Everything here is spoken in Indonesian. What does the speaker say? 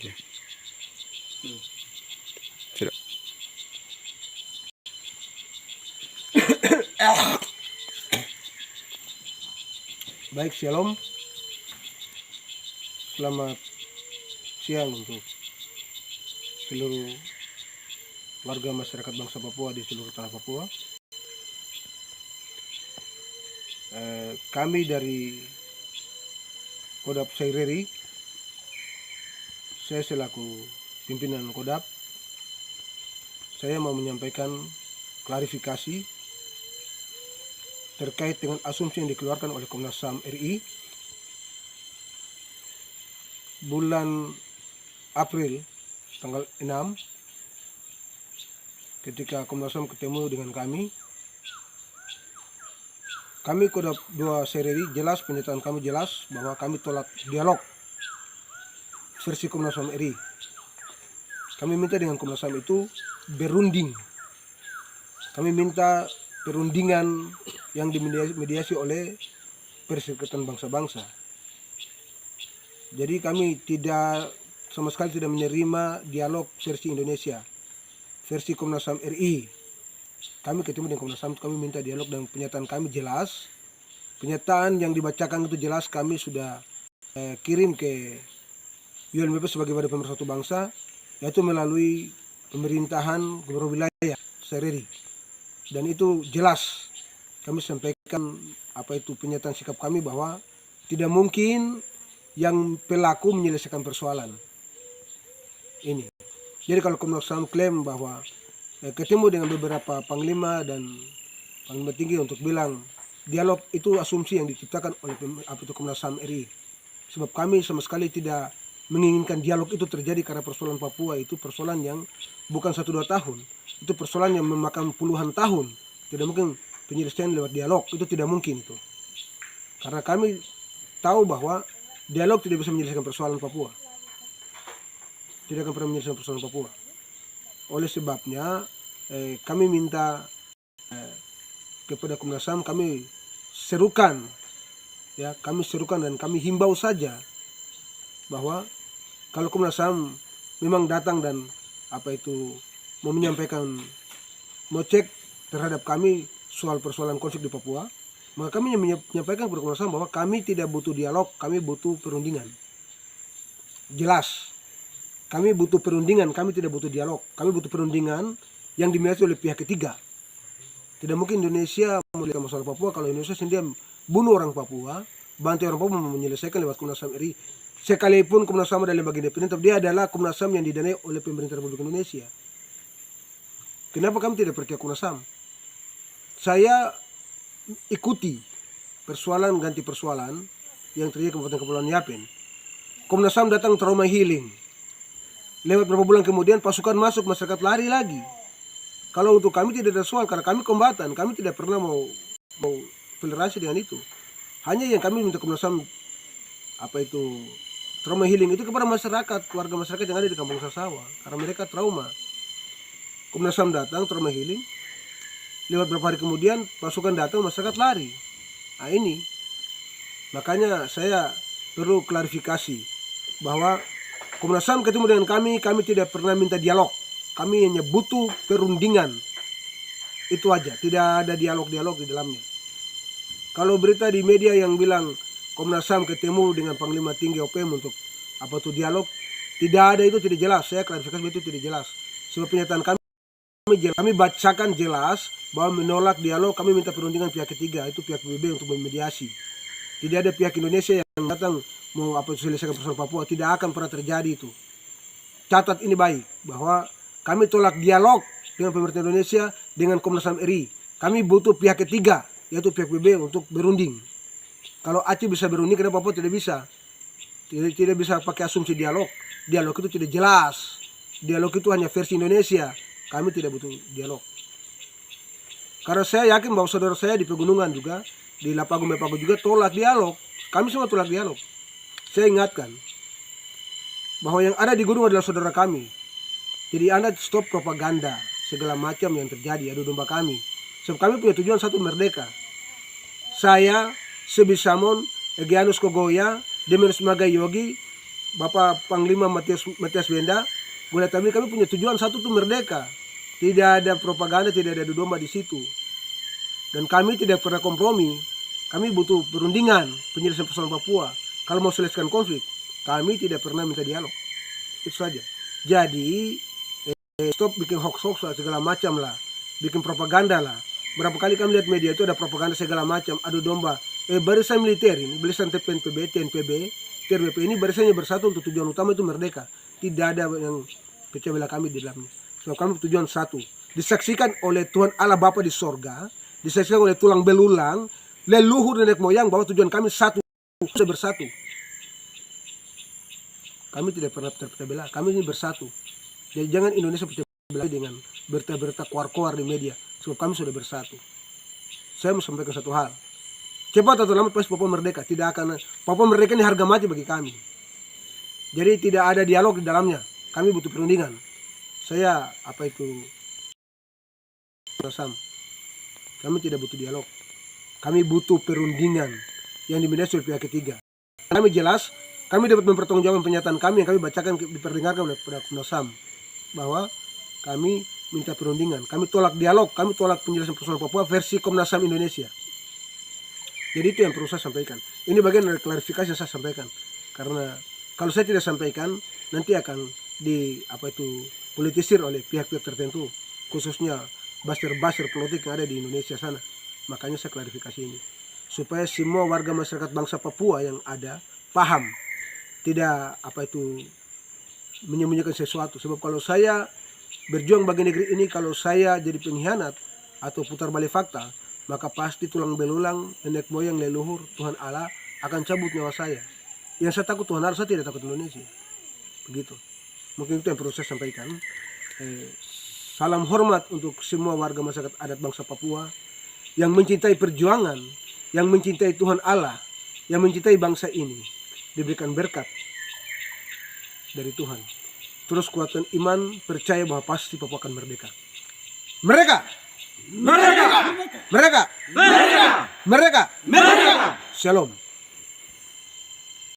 Sudah. Baik, shalom. Selamat siang untuk seluruh warga masyarakat bangsa Papua di seluruh tanah Papua. Kami dari Kodap Saireri, saya selaku pimpinan Kodap, saya mau menyampaikan klarifikasi terkait dengan asumsi yang dikeluarkan oleh Komnas HAM RI bulan April tanggal 6, ketika Komnas HAM ketemu dengan kami Kodap 2 Saireri jelas, pernyataan kami jelas bahwa kami tolak dialog versi Komnas HAM RI. Kami minta dengan Komnas HAM itu berunding. Kami minta perundingan yang dimediasi oleh Perserikatan Bangsa-Bangsa. Jadi kami sama sekali tidak menerima dialog versi Indonesia, versi Komnas HAM RI. Kami ketemu dengan Komnas HAM, kami minta dialog dan pernyataan kami jelas. Pernyataan yang dibacakan itu jelas, kami sudah kirim ke UNBP sebagai Badan Pemersatu Bangsa, yaitu melalui pemerintahan gubernur wilayah Saireri. Dan itu jelas kami sampaikan apa itu pernyataan sikap kami bahwa tidak mungkin yang pelaku menyelesaikan persoalan ini. Jadi kalau Komnas HAM klaim bahwa ketemu dengan beberapa panglima dan panglima tinggi untuk bilang dialog itu asumsi yang diciptakan oleh Komnas HAM RI. Sebab kami sama sekali tidak menginginkan dialog itu terjadi, karena persoalan Papua itu persoalan yang bukan 1-2 tahun. Itu persoalan yang memakan puluhan tahun. Tidak mungkin penyelesaian lewat dialog, itu tidak mungkin itu. Karena kami tahu bahwa dialog tidak bisa menyelesaikan persoalan Papua. Tidak akan pernah menyelesaikan persoalan Papua. Oleh sebabnya kami minta kepada Komnas HAM, kami serukan dan kami himbau saja bahwa kalau Komnas HAM memang datang dan mau menyampaikan, mau cek terhadap kami soal persoalan konflik di Papua, maka kami menyampaikan kepada Komnas HAM bahwa kami tidak butuh dialog, kami butuh perundingan. Jelas, kami butuh perundingan, kami tidak butuh dialog. Kami butuh perundingan yang dimiliki oleh pihak ketiga. Tidak mungkin Indonesia memiliki masalah Papua kalau Indonesia sendiri bunuh orang Papua, bantu orang Papua menyelesaikan lewat Komnas HAM RI. Sekalipun Komnas HAM adalah lembaga independen, tapi dia adalah Komnas HAM yang didanai oleh pemerintah Republik Indonesia. Kenapa kami tidak percaya Komnas HAM? Saya ikuti persoalan ganti persoalan yang terjadi di Kabupaten Kepulauan Yapen. Komnas HAM datang trauma healing. Lewat beberapa bulan kemudian pasukan masuk, masyarakat lari lagi. Kalau untuk kami tidak ada soal, karena kami kombatan, kami tidak pernah mau toleransi dengan itu. Hanya yang kami minta Komnas HAM trauma healing itu kepada masyarakat, warga masyarakat yang ada di Kampung Sasawa, karena mereka trauma. Komnas HAM datang trauma healing. Lewat beberapa hari kemudian pasukan datang, masyarakat lari. Nah ini makanya saya perlu klarifikasi bahwa Komnas HAM ketemu dengan kami tidak pernah minta dialog. Kami hanya butuh perundingan. Itu aja, tidak ada dialog-dialog di dalamnya. Kalau berita di media yang bilang Komnas HAM ketemu dengan Panglima Tinggi OPM untuk dialog, tidak ada, itu tidak jelas. Saya klarifikasi itu tidak jelas. Sebab pernyataan kami bacakan jelas bahwa menolak dialog, kami minta perundingan pihak ketiga, itu pihak PBB untuk memediasi. Tidak ada pihak Indonesia yang datang mau selesaikan persoalan Papua, tidak akan pernah terjadi itu. Catat ini baik, bahwa kami tolak dialog dengan pemerintah Indonesia dengan Komnas HAM RI. Kami butuh pihak ketiga, yaitu pihak PBB untuk berunding. Kalau Aceh bisa berunding, kenapa Papua tidak bisa? Tidak bisa pakai asumsi dialog. Dialog itu tidak jelas. Dialog itu hanya versi Indonesia. Kami tidak butuh dialog. Karena saya yakin bahwa saudara saya di pegunungan juga, di Lapago-Mepago juga tolak dialog. Kami semua tolak dialog. Saya ingatkan bahwa yang ada di gunung adalah saudara kami. Jadi Anda stop propaganda segala macam yang terjadi, adu domba kami. Sebab kami punya tujuan satu, merdeka. Saya, Sebisamon, Egyanus Kogoya, Demirus Magayogi, Bapak Panglima Matias Wenda, boleh kami punya tujuan satu tuh merdeka. Tidak ada propaganda, tidak ada adu domba di situ. Dan kami tidak pernah kompromi. Kami butuh perundingan, penyelesaian persoalan Papua. Kalau mau selesaikan konflik, kami tidak pernah minta dialog. Itu saja. Jadi stop bikin hoax-hoax lah, segala macam lah, bikin propaganda lah. Berapa kali kami lihat media itu ada propaganda segala macam, adu domba. Barisan militer ini, barisan TPNPB, TNPB, TRBP ini barisannya bersatu untuk tujuan utama itu merdeka. Tidak ada yang pecah belah kami di dalamnya. So kami tujuan satu, disaksikan oleh Tuhan Allah Bapa di sorga, disaksikan oleh tulang belulang, leluhur nenek moyang bahwa tujuan kami satu, sudah bersatu. Kami tidak pernah terpecah belah, kami ini bersatu. Jadi jangan Indonesia pecah belah dengan berita-berita koar-koar di media. Sebab kami sudah bersatu. Saya mau sampaikan satu hal. Cepat atau lambat pasti Papua merdeka. Tidak akan. Papua merdeka ini harga mati bagi kami. Jadi tidak ada dialog di dalamnya. Kami butuh perundingan. Saya kami tidak butuh dialog. Kami butuh perundingan yang diminati oleh pihak ketiga. Kami jelas. Kami dapat mempertanggungjawabkan pernyataan kami yang kami bacakan diperdengarkan oleh Komnas HAM bahwa kami minta perundingan, kami tolak dialog, kami tolak penjelasan persoalan Papua versi Komnas HAM Indonesia. Jadi itu yang perlu saya sampaikan. Ini bagian dari klarifikasi yang saya sampaikan. Karena kalau saya tidak sampaikan nanti akan politisir oleh pihak-pihak tertentu, khususnya buzzer politik yang ada di Indonesia sana. Makanya saya klarifikasi ini supaya semua warga masyarakat bangsa Papua yang ada paham. Tidak menyembunyikan sesuatu. Sebab kalau saya berjuang bagi negeri ini, kalau saya jadi pengkhianat atau putar balik fakta, maka pasti tulang belulang, nenek moyang, leluhur, Tuhan Allah akan cabut nyawa saya. Yang saya takut Tuhan Allah, saya tidak takut Indonesia. Begitu. Mungkin itu yang perlu saya sampaikan. Salam hormat untuk semua warga masyarakat adat bangsa Papua yang mencintai perjuangan, yang mencintai Tuhan Allah, yang mencintai bangsa ini. Diberikan berkat dari Tuhan. Terus kuatkan iman, percaya bahwa pasti Papua akan merdeka. Mereka! Mereka! Mereka! Mereka! Mereka! Mereka! Shalom.